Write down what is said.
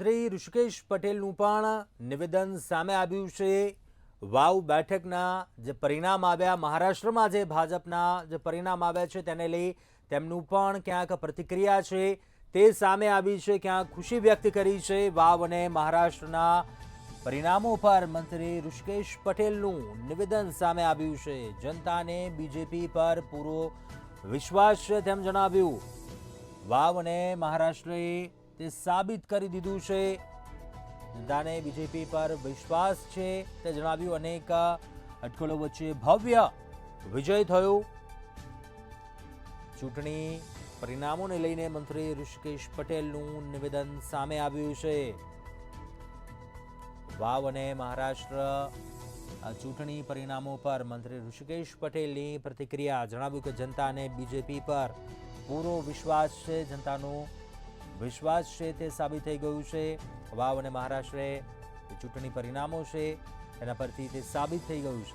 મંત્રી ઋષિકેશ પટેલનું પણ નિવેદન સામે આવ્યું છે। વાવ બેઠકના જે પરિણામ આવ્યા, મહારાષ્ટ્રમાં જે ભાજપના જે પરિણામ આવ્યા છે તેને લઈ તેમનું પણ ક્યાંક પ્રતિક્રિયા છે તે સામે આવી છે, ક્યાંક ખુશી વ્યક્ત કરી છે। વાવ અને મહારાષ્ટ્રના પરિણામો પર મંત્રી ઋષિકેશ પટેલનું નિવેદન સામે આવ્યું છે। જનતાને બીજેપી પર પૂરો વિશ્વાસ છે તેમ જણાવ્યું। વાવ અને મહારાષ્ટ્રએ તે સાબિત કરી દીધું છે, જનતાને બીજેપી પર વિશ્વાસ છે તે જણાવ્યું। અનેક અટકળો વચ્ચે ભવ્ય વિજય થયો। ચૂંટણી પરિણામોને લઈને મંત્રી ઋષિકેશ પટેલનું નિવેદન સામે આવ્યું છે। વાવ અને મહારાષ્ટ્ર ચૂંટણી પરિણામો પર મંત્રી ઋષિકેશ પટેલની પ્રતિક્રિયા, જણાવ્યું કે જનતાને બીજેપી પર પૂરો વિશ્વાસ છે, જનતાનો વિશ્વાસ છે તે સાબિત થઈ ગયું છે। વાવ અને મહારાષ્ટ્રે ચૂંટણી પરિણામો છે એના પરથી તે સાબિત થઈ ગયું છે।